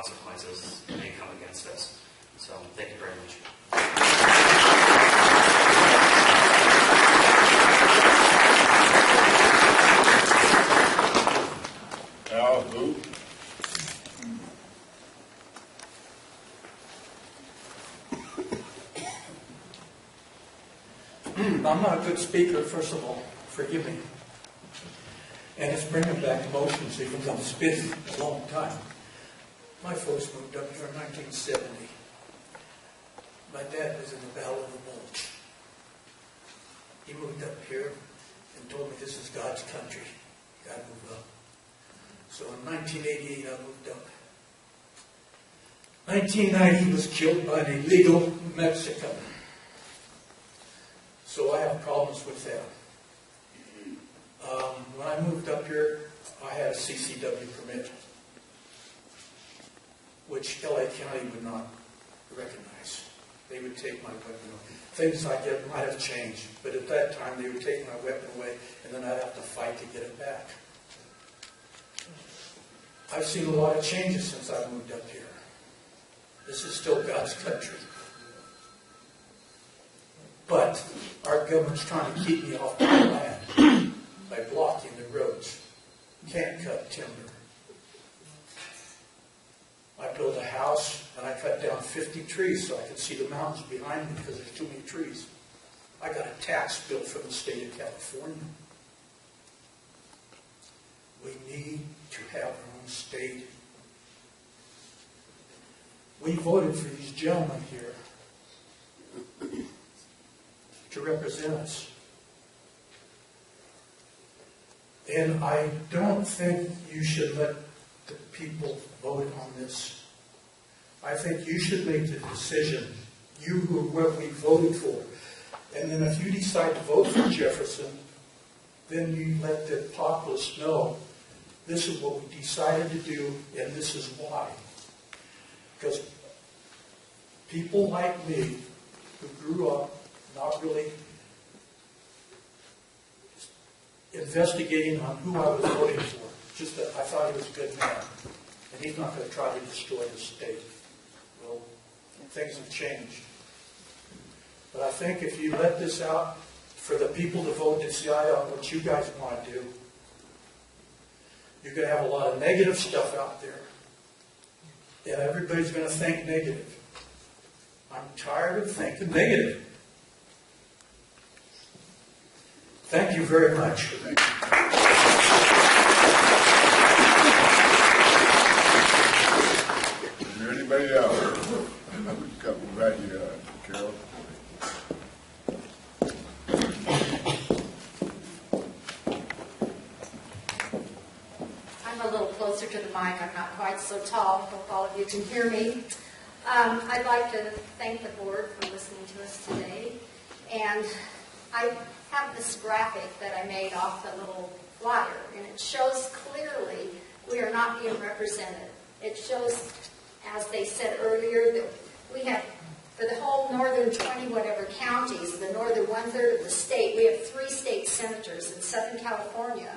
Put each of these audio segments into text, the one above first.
consequences may come against us. So thank you very much. Al, who? I'm not a good speaker, first of all. Forgive me. And it's bringing back emotions, even though it's been a long time. My folks moved up here in 1970. My dad was in the Battle of the Bulge. He moved up here and told me this is God's country. You got to move up. So in 1988, I moved up. 1990, he was killed by an illegal Mexican. So I have problems with that. When I moved up here, I had a CCW permit, which LA County would not recognize. They would take my weapon away. Things I did might have changed, but at that time they would take my weapon away, and then I'd have to fight to get it back. I've seen a lot of changes since I moved up here. This is still God's country. But our government's trying to keep me off my land by blocking the roads. Can't cut timber. I built a house and I cut down 50 trees so I could see the mountains behind me because there's too many trees. I got a tax bill from the state of California. We need to have our own state. We voted for these gentlemen here to represent us. And I don't think you should let the people vote on this. I think you should make the decision, you who what we voted for. And then if you decide to vote for Jefferson, then you let the populace know this is what we decided to do and this is why. Because people like me who grew up not really investigating on who I was voting for. Just that I thought he was a good man. And he's not going to try to destroy the state. Well, things have changed. But I think if you let this out for the people to vote, decide on what you guys want to do, you're going to have a lot of negative stuff out there. And everybody's going to think negative. I'm tired of thinking negative. Thank you very much. Is there anybody else? We've got you, Carol. I'm a little closer to the mic. I'm not quite so tall. Hope all of you can hear me. I'd like to thank the board for listening to us today. And I have this graphic that I made off the little flyer, and it shows clearly we are not being represented. It shows, as they said earlier, that we have, for the whole northern 20-whatever counties, the northern one-third of the state, we have 3 state senators. In Southern California,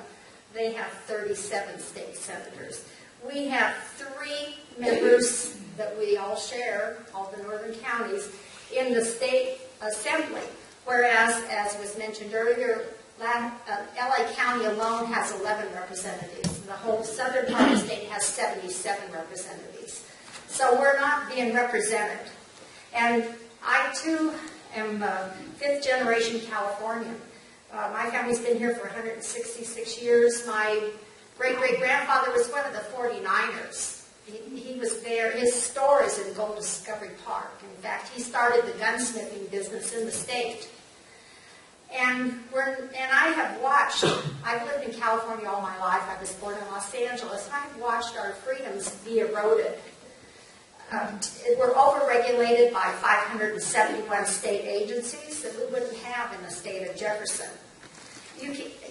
they have 37 state senators. We have 3 members that we all share, all the northern counties, in the state assembly. Whereas, as was mentioned earlier, LA County alone has 11 representatives. The whole southern part of the state has 77 representatives. So we're not being represented. And I, too, am 5th generation Californian. My family's been here for 166 years. My great-great-grandfather was one of the 49ers. He was there. His store is in Gold Discovery Park. In fact, he started the gunsmithing business in the state. And I have watched, I've lived in California all my life. I was born in Los Angeles. I've watched our freedoms be eroded. We're overregulated by 571 state agencies that we wouldn't have in the state of Jefferson.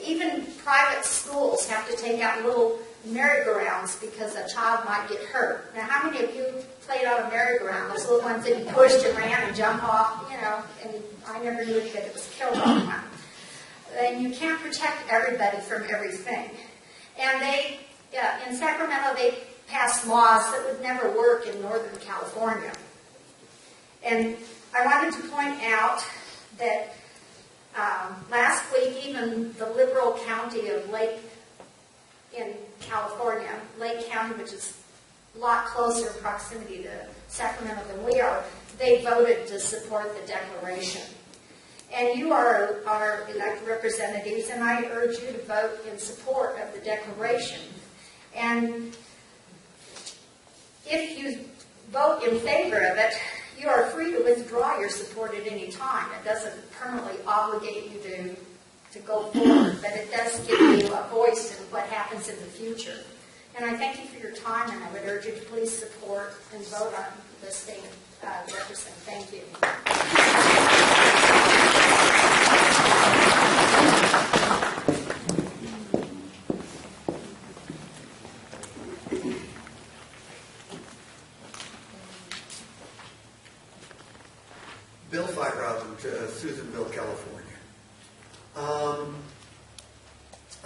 Even private schools have to take out little merry-go-rounds because a child might get hurt. Now, how many of you played on a merry-go-round? Those little ones that you pushed and ran and jumped off, and I never knew that it was killed all the time. And you can't protect everybody from everything. And in Sacramento, they pass laws that would never work in Northern California. And I wanted to point out that last week, even the liberal county of Lake in California, Lake County, which is a lot closer in proximity to Sacramento than we are, they voted to support the declaration. And you are our elected representatives, and I urge you to vote in support of the declaration. And if you vote in favor of it, you are free to withdraw your support at any time. It doesn't permanently obligate you to go forward, but it does give you a voice in what happens in the future. And I thank you for your time, and I would urge you to please support and vote on the state of Jefferson. Thank you. Bill Feithausen, Susanville, California.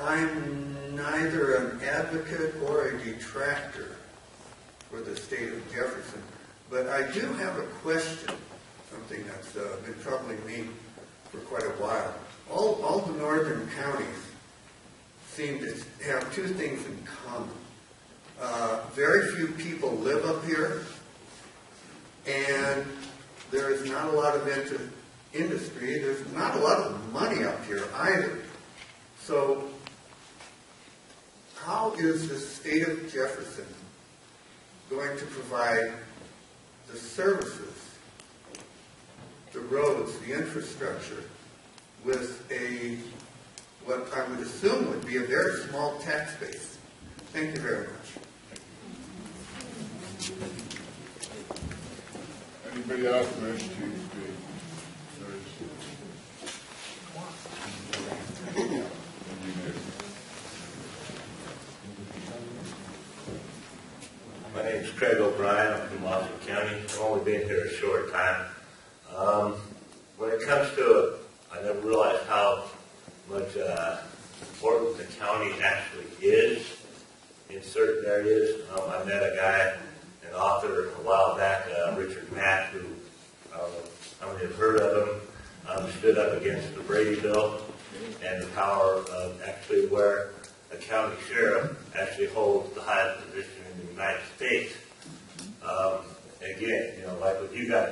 I'm neither an advocate or a detractor for the state of Jefferson, but I do have a question, something that's been troubling me for quite a while. All the northern counties seem to have two things in common. Very few people live up here, and there is not a lot of industry. There's not a lot of money up here either. So how is the state of Jefferson going to provide the services, the roads, the infrastructure, with what I would assume would be a very small tax base? Thank you very much. Anybody else wish to speak? My name is Craig O'Brien. I'm from Lassen County. I've only been here a short time. When it comes to it, I never realized how much important the county actually is in certain areas. I met a guy, an author, a while back, Richard Mack, who, I don't know how many have heard of him, stood up against the Brady Bill and the power of actually where a county sheriff actually holds the highest position in the United States. Again, like what you got,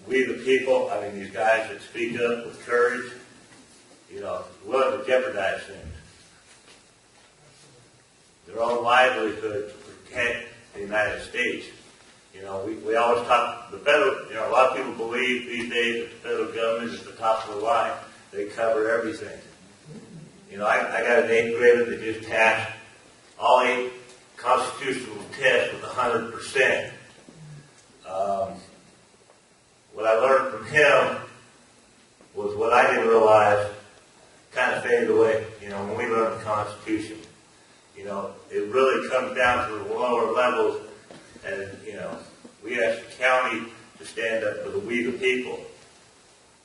we the people, I mean, these guys that speak up with courage, willing to jeopardize things. Their own livelihood to protect the United States. We always talk, the federal, a lot of people believe these days that the federal government is the top of the line. They cover everything. I got an 8th grader that just passed all 8 constitutional tests with 100%. What I learned from him was what I didn't realize kind of faded away, when we learned the Constitution. It really comes down to the lower levels, and, we ask the county to stand up for the we the people.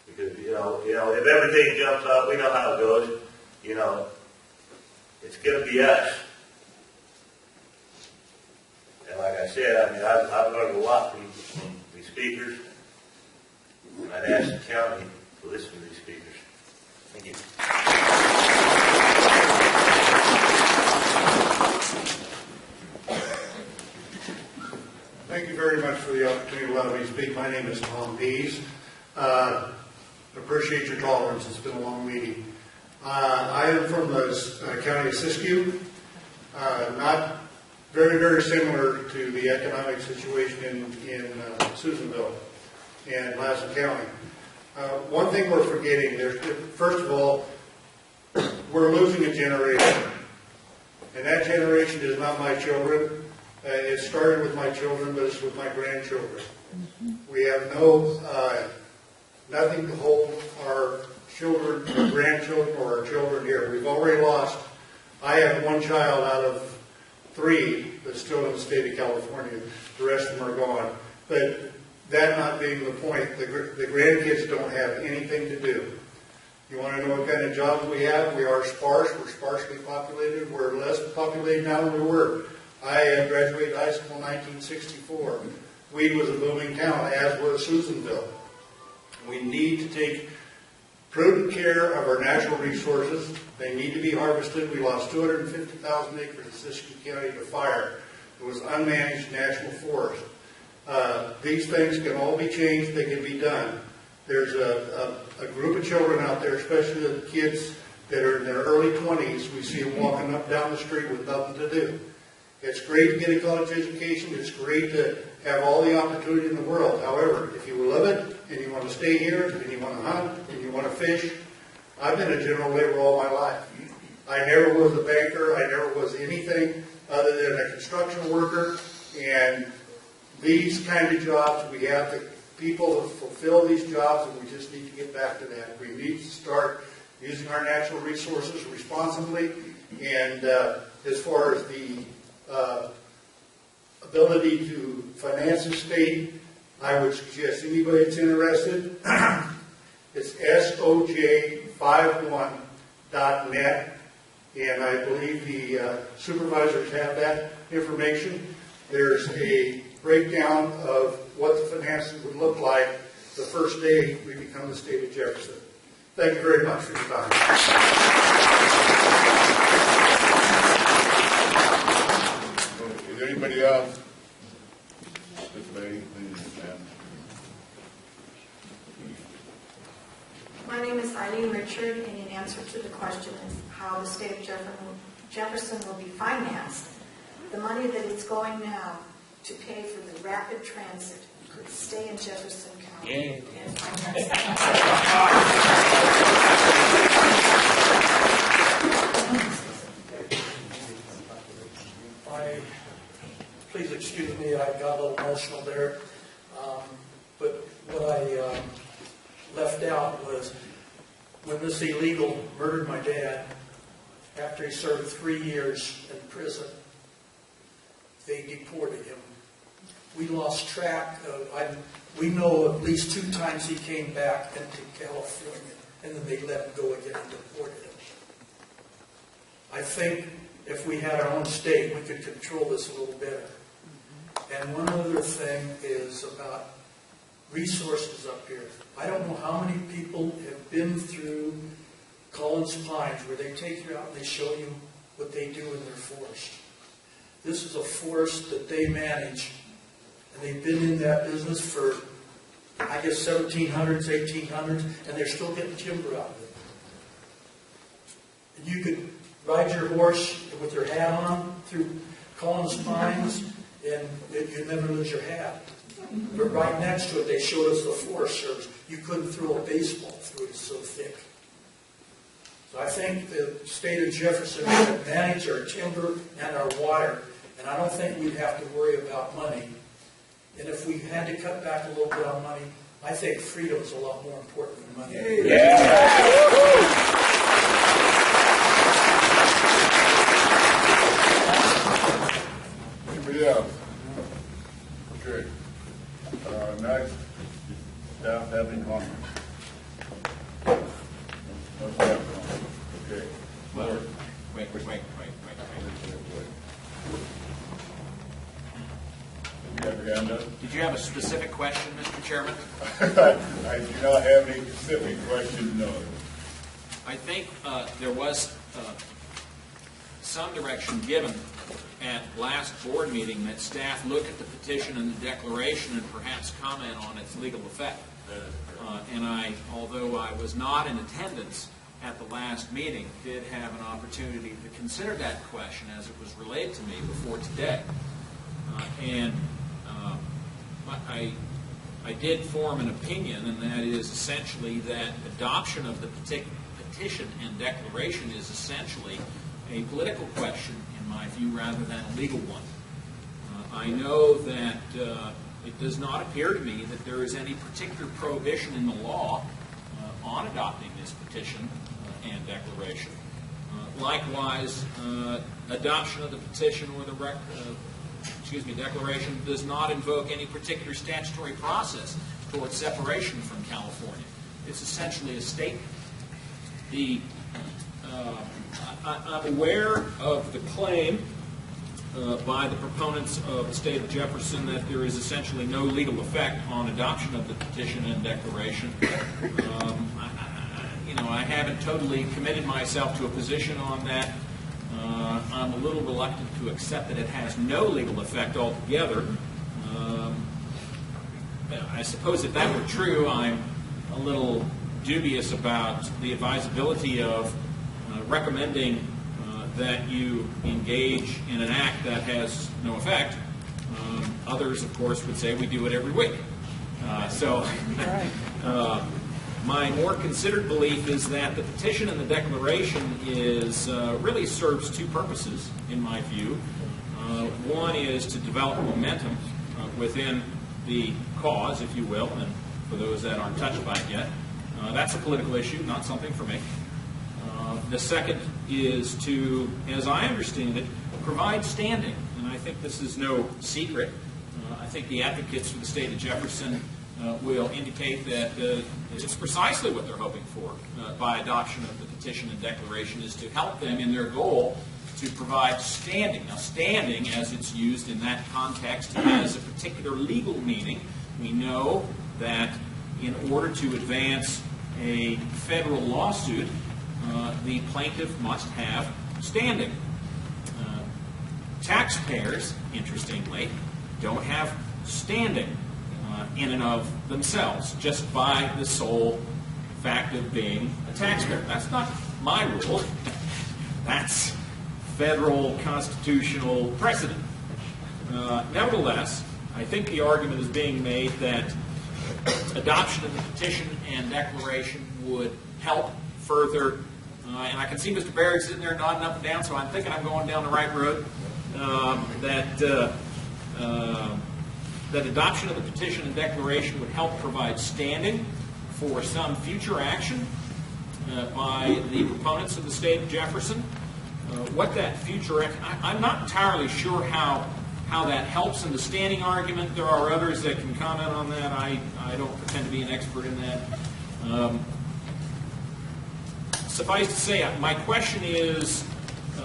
Because, if everything jumps up, we know how it goes. It's going to be us. And like I said, I've learned a lot from these speakers. And I'd ask the county to listen to these speakers. Thank you. Thank you very much for the opportunity to allow me to speak. My name is Tom Pease. Appreciate your tolerance. It's been a long meeting. I am from the county of Siskiyou. Not very, very similar to the economic situation in Susanville and Lassen County. One thing we're forgetting, first of all, we're losing a generation. And that generation is not my children. It started with my children, but it's with my grandchildren. We have nothing to hold our children, our grandchildren, or our children here. We've already lost. I have 1 child out of 3 that's still in the state of California. The rest of them are gone. But that not being the point, the grandkids don't have anything to do. You want to know what kind of jobs we have? We are sparse. We're sparsely populated. We're less populated now than we were I graduated high school in 1964. Weed was a booming town, as was Susanville. We need to take prudent care of our natural resources. They need to be harvested. We lost 250,000 acres in Siskiyou County to fire. It was unmanaged national forest. These things can all be changed. They can be done. There's a group of children out there, especially the kids that are in their early 20s. We see them walking up down the street with nothing to do. It's great to get a college education. It's great to have all the opportunity in the world. However, if you love it and you want to stay here and you want to hunt and you want to fish, I've been a general laborer all my life. I never was a banker. I never was anything other than a construction worker. And these kind of jobs, we have the people to fulfill these jobs, and we just need to get back to that. We need to start using our natural resources responsibly. And as far as the ability to finance the state, I would suggest anybody that's interested, it's soj51.net, and I believe the supervisors have that information. There's a breakdown of what the finances would look like the first day we become the state of Jefferson. Thank you very much for your time. Is there anybody else? This lady, please, ma'am. My name is Eileen Richard, and in answer to the question is how the state of Jefferson will be financed, the money that is going now to pay for the rapid transit could stay in Jefferson County and finance Please excuse me, I got a little emotional there. But what I left out was when this illegal murdered my dad, after he served 3 years in prison, they deported him. We lost track of, we know at least 2 times he came back into California, and then they let him go again and deported him. I think if we had our own state, we could control this a little better. And one other thing is about resources up here. I don't know how many people have been through Collins Pines where they take you out and they show you what they do in their forest. This is a forest that they manage, and they've been in that business for, I guess, 1700s, 1800s, and they're still getting timber out of it. And you could ride your horse with your hat on through Collins Pines, and you'd never lose your hat. But right next to it, they showed us the Forest Service. You couldn't throw a baseball through it, it's so thick. So I think the state of Jefferson would manage our timber and our water, and I don't think we'd have to worry about money. And if we had to cut back a little bit on money, I think freedom is a lot more important than money. Anybody else? Okay. Next, staff have any comments? No staff comments. Okay. Well, wait. You have your hand up? Did you have a specific question, Mr. Chairman? I do not have any specific question, no. I think there was some direction given at last board meeting that staff look at the petition and the declaration and perhaps comment on its legal effect. And although I was not in attendance at the last meeting, did have an opportunity to consider that question as it was relayed to me before today. I did form an opinion, and that is essentially that adoption of the petition and declaration is essentially a political question, in my view, rather than a legal one. I know that it does not appear to me that there is any particular prohibition in the law on adopting this petition and declaration. Likewise, adoption of the petition or the declaration does not invoke any particular statutory process towards separation from California. It's essentially a statement. I'm aware of the claim by the proponents of the state of Jefferson that there is essentially no legal effect on adoption of the petition and declaration. I haven't totally committed myself to a position on that. I'm a little reluctant to accept that it has no legal effect altogether. I suppose if that were true, I'm a little dubious about the advisability of recommending that you engage in an act that has no effect. Others, of course, would say we do it every week. My more considered belief is that the petition and the declaration really serves two purposes, in my view. One is to develop momentum within the cause, if you will, and for those that aren't touched by it yet. That's a political issue, not something for me. The second is to, as I understand it, provide standing. And I think this is no secret. I think the advocates for the state of Jefferson will indicate that it's precisely what they're hoping for by adoption of the petition and declaration, is to help them in their goal to provide standing. Now, standing, as it's used in that context, has a particular legal meaning. We know that in order to advance a federal lawsuit, the plaintiff must have standing. Taxpayers, interestingly, don't have standing in and of themselves, just by the sole fact of being a taxpayer. That's not my rule. That's federal constitutional precedent. Nevertheless, I think the argument is being made that adoption of the petition and declaration would help further, and I can see Mr. Barry sitting there nodding up and down, so I'm thinking I'm going down the right road, that adoption of the petition and declaration would help provide standing for some future action by the proponents of the state of Jefferson. What that future action, I'm not entirely sure how that helps in the standing argument. There are others that can comment on that. I don't pretend to be an expert in that. Suffice to say, my question is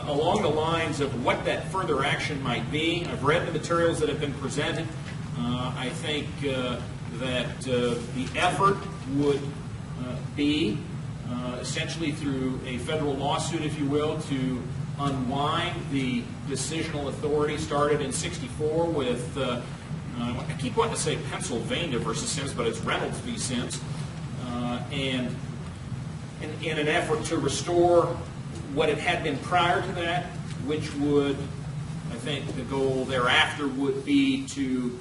along the lines of what that further action might be. I've read the materials that have been presented. I think that the effort would be essentially through a federal lawsuit, if you will, to unwind the decisional authority started in '64 with, I keep wanting to say Pennsylvania versus Sims, but it's Reynolds v. Sims, and in an effort to restore what it had been prior to that, which would, I think the goal thereafter would be to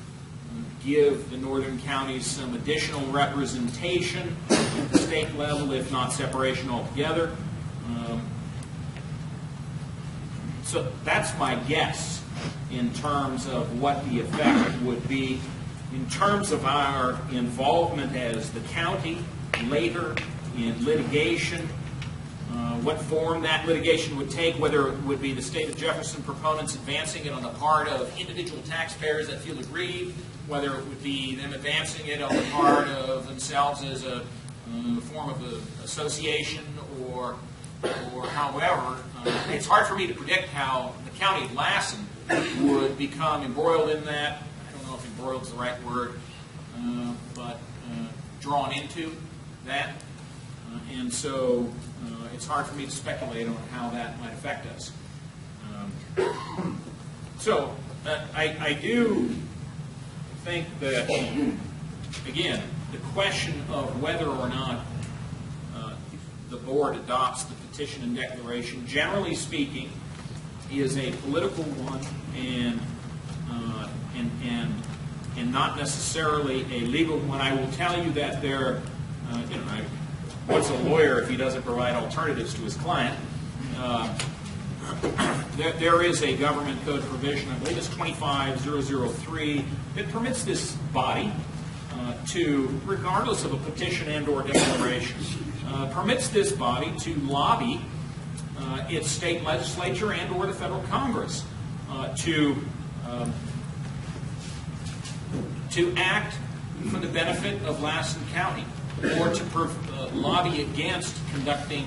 give the northern counties some additional representation at the state level, if not separation altogether. So that's my guess in terms of what the effect would be. In terms of our involvement as the county later in litigation, what form that litigation would take, whether it would be the state of Jefferson proponents advancing it on the part of individual taxpayers that feel aggrieved, whether it would be them advancing it on the part of themselves as a form of an association, or however. It's hard for me to predict how the county of Lassen would become embroiled in that. I don't know if embroiled is the right word, but drawn into that. And so it's hard for me to speculate on how that might affect us. I do think that, again, the question of whether or not the board adopts the petition and declaration, generally speaking, is a political one and not necessarily a legal one. I will tell you that what's a lawyer if he doesn't provide alternatives to his client? There is a government code provision, I believe it's 25003, that permits this body to, regardless of a petition and or declaration, permits this body to lobby its state legislature and or the federal Congress to act for the benefit of Lassen County, or to lobby against conducting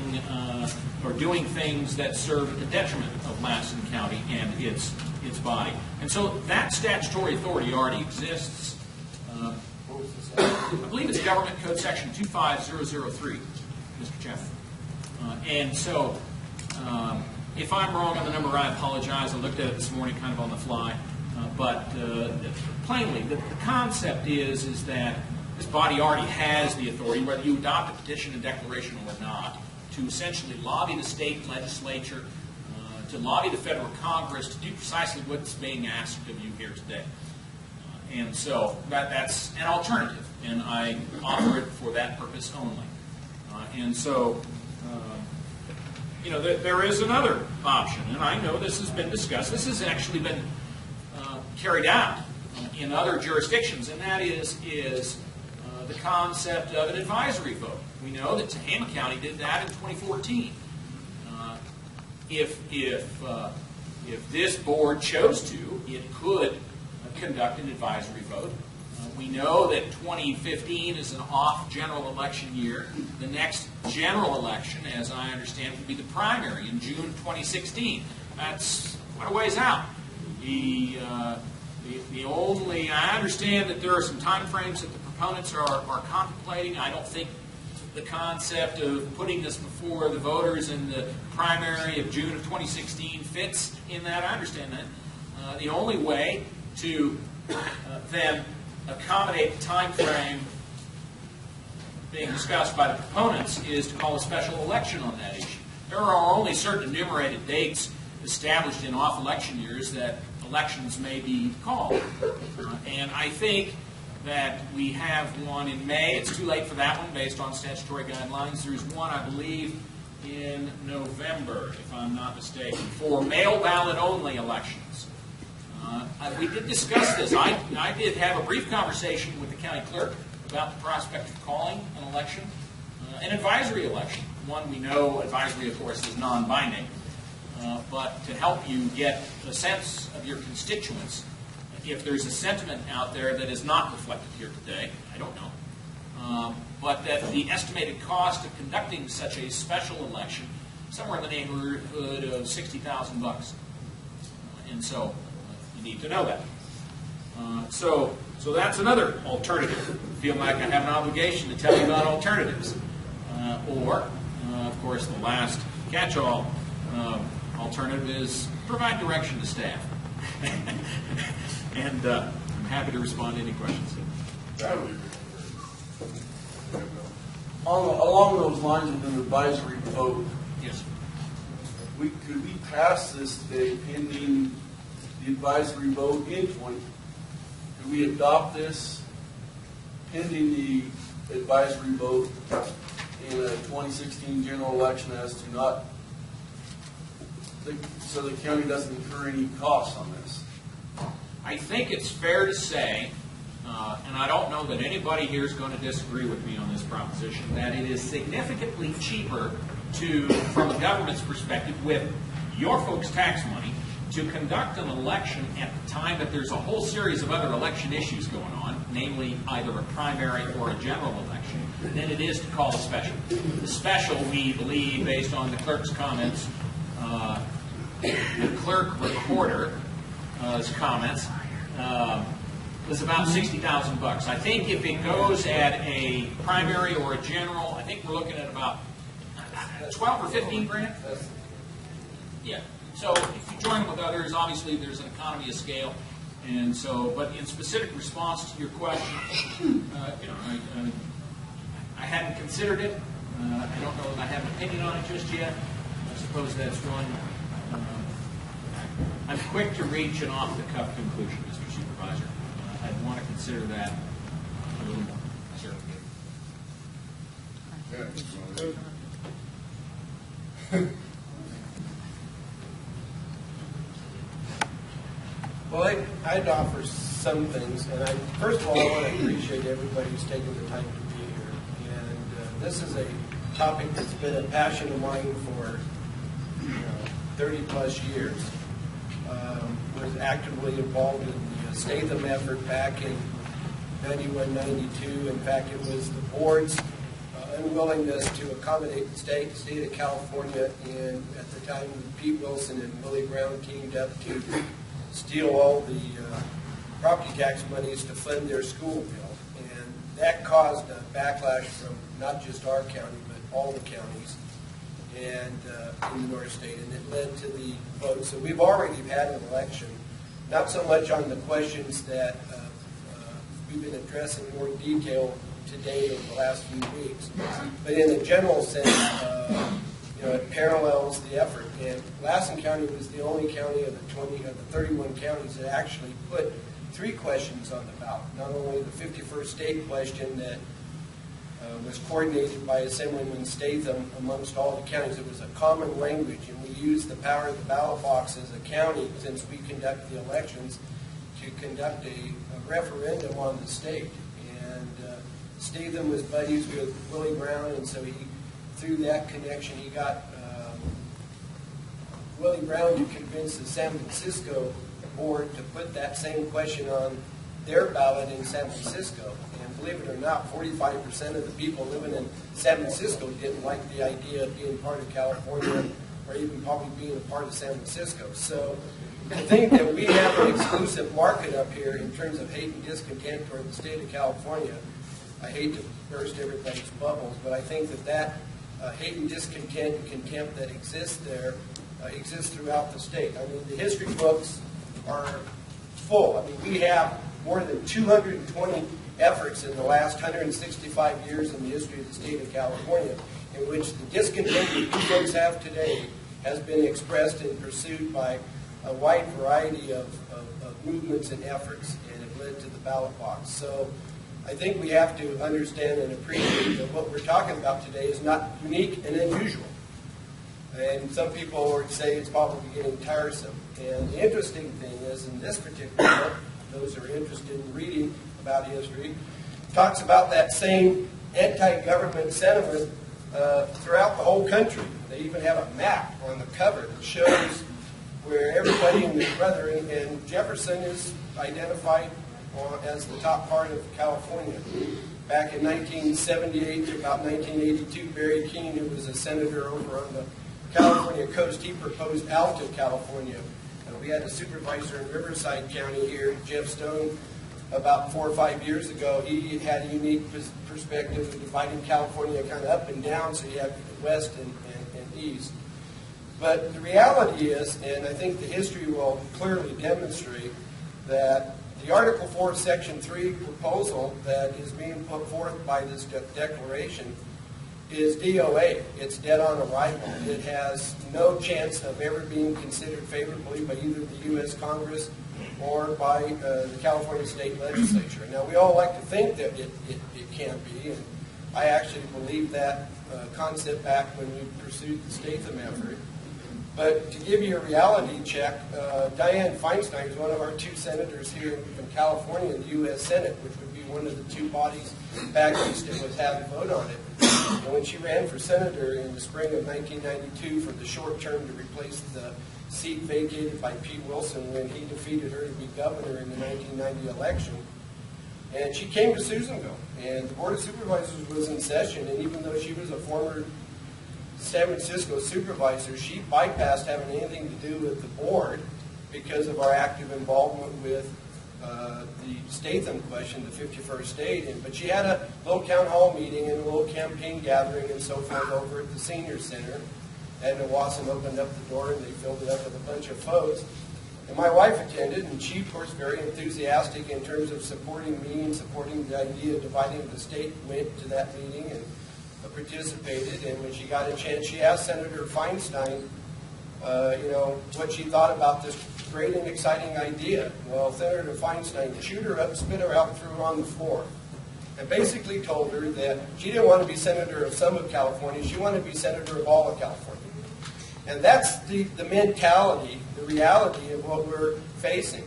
or doing things that serve at the detriment of Lassen County and its its body. And so that statutory authority already exists. I believe it's Government Code Section 25003, Mr. Chairman. And so, if I'm wrong on the number, I apologize. I looked at it this morning kind of on the fly. But plainly, the concept is that this body already has the authority, whether you adopt a petition and declaration or not, to essentially lobby the state legislature, to lobby the federal Congress to do precisely what's being asked of you here today. And so that's an alternative, and I offer it for that purpose only. And so, there is another option, and I know this has been discussed. This has actually been carried out in other jurisdictions, and that is the concept of an advisory vote. We know that Tehama County did that in 2014. If this board chose to, it could conduct an advisory vote. We know that 2015 is an off general election year. The next general election, as I understand, will be the primary in June 2016. That's quite a ways out. I understand that there are some time frames that the proponents are contemplating. I don't think the concept of putting this before the voters in the primary of June of 2016 fits in that. I understand that. The only way to then accommodate the time frame being discussed by the proponents is to call a special election on that issue. There are only certain enumerated dates established in off-election years that elections may be called. And I think that we have one in May. It's too late for that one based on statutory guidelines. There's one, I believe, in November, if I'm not mistaken, for mail ballot only elections. We did discuss this. I did have a brief conversation with the county clerk about the prospect of calling an election, an advisory election. One, we know advisory, of course, is non-binding. But to help you get a sense of your constituents, if there's a sentiment out there that is not reflected here today, I don't know, but that the estimated cost of conducting such a special election, somewhere in the neighborhood of $60,000. And so you need to know that. So that's another alternative. I feel like I have an obligation to tell you about alternatives. Of course, the last catch-all alternative is provide direction to staff. And I'm happy to respond to any questions. Along those lines of an advisory vote, Yes. could we pass this today pending the advisory vote in 20? Could we adopt this pending the advisory vote in a 2016 general election as to not, so the county doesn't incur any costs on this? I think it's fair to say, and I don't know that anybody here is going to disagree with me on this proposition, that it is significantly cheaper from the government's perspective, with your folks' tax money, to conduct an election at the time that there's a whole series of other election issues going on, namely either a primary or a general election, than it is to call a special. The special, we believe, based on the clerk's comments, the clerk recorder's comments, was about $60,000. I think if it goes at a primary or a general, I think we're looking at about 12 or 15 grand. Yeah. So if you join with others, obviously there's an economy of scale, and so. But in specific response to your question, I hadn't considered it. I don't know that I have an opinion on it just yet. I suppose that's one. I'm quick to reach an off-the-cuff conclusion, Mr. Supervisor. I'd want to consider that a little more. Sir. Well, I'd offer some things, and first of all, I want to appreciate everybody who's taken the time to be here. And this is a topic that's been a passion of mine for 30-plus years. Was actively involved in the Statham effort back in 91, 92. In fact, it was the board's unwillingness to accommodate the state of California at the time when Pete Wilson and Willie Brown teamed up to steal all the property tax monies to fund their school bill. And that caused a backlash from not just our county, but all the counties and in the North State, and it led to the vote. So we've already had an election, not so much on the questions that we've been addressing in more detail today over the last few weeks, but in a general sense, it parallels the effort. And Lassen County was the only county of the 31 counties that actually put 3 questions on the ballot. Not only the 51st state question that was coordinated by Assemblyman Statham amongst all the counties. It was a common language, and we used the power of the ballot box as a county, since we conduct the elections, to conduct a referendum on the state. And Statham was buddies with Willie Brown, and so through that connection, he got Willie Brown to convince the San Francisco board to put that same question on their ballot in San Francisco. And believe it or not, 45% of the people living in San Francisco didn't like the idea of being part of California, or even probably being a part of San Francisco. So to think that we have an exclusive market up here in terms of hate and discontent toward the state of California, I hate to burst everybody's bubbles, but I think that hate and discontent and contempt that exists there exists throughout the state. I mean, the history books are full. I mean, we have more than 220 efforts in the last 165 years in the history of the state of California in which the discontent that you folks have today has been expressed and pursued by a wide variety of movements and efforts, and it led to the ballot box. So I think we have to understand and appreciate that what we're talking about today is not unique and unusual. And some people would say it's probably getting tiresome. And the interesting thing is, in this particular book, those who are interested in reading about history, talks about that same anti-government sentiment throughout the whole country. They even have a map on the cover that shows where everybody in the brethren, and Jefferson is identified as the top part of California. Back in 1978 to about 1982, Barry Keene, who was a senator over on the California coast, he proposed Alta, California. We had a supervisor in Riverside County here, Jeff Stone, about 4 or 5 years ago. He had a unique perspective of dividing California kind of up and down, so you have west and east. But the reality is, and I think the history will clearly demonstrate, that the Article 4, Section 3 proposal that is being put forth by this declaration is DOA. It's dead on arrival. It has no chance of ever being considered favorably by either the U.S. Congress or by the California State Legislature. Now, we all like to think that it can be, and I actually believe that concept back when we pursued the Statham effort. But to give you a reality check, Dianne Feinstein is one of our 2 senators here in California in the U.S. Senate, which would be one of the 2 bodies back east that would have a vote on it. And when she ran for senator in the spring of 1992 for the short term to replace the seat vacated by Pete Wilson when he defeated her to be governor in the 1990 election, and she came to Susanville, and the Board of Supervisors was in session, and even though she was a former San Francisco supervisor, she bypassed having anything to do with the board because of our active involvement with the Statham question, the 51st state. But she had a little town hall meeting and a little campaign gathering and so forth over at the Senior Center. Edna Wasson opened up the door and they filled it up with a bunch of folks. And my wife attended, and she, of course, very enthusiastic in terms of supporting me and supporting the idea of dividing the state, went to that meeting and participated. And when she got a chance, she asked Senator Feinstein, what she thought about this great and exciting idea. Well, Senator Feinstein chewed her up, spit her out, threw her on the floor, and basically told her that she didn't want to be senator of some of California, she wanted to be senator of all of California. And that's the mentality, the reality of what we're facing.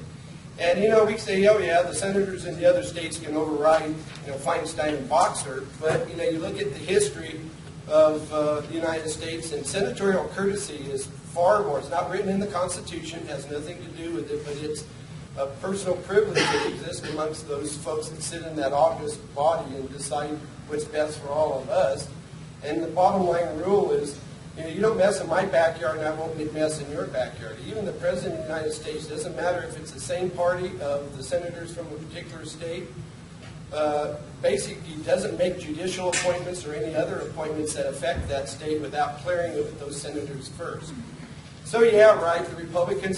And, we say, oh, yeah, the senators in the other states can override, Feinstein and Boxer. But, you look at the history of the United States, and senatorial courtesy is far more. It's not written in the Constitution, has nothing to do with it, but it's a personal privilege that exists amongst those folks that sit in that august body and decide what's best for all of us. And the bottom line rule is, You know, you don't mess in my backyard and I won't mess in your backyard. Even the President of the United States, doesn't matter if it's the same party of the senators from a particular state, basically doesn't make judicial appointments or any other appointments that affect that state without clearing it with those senators first. So yeah, right, the Republicans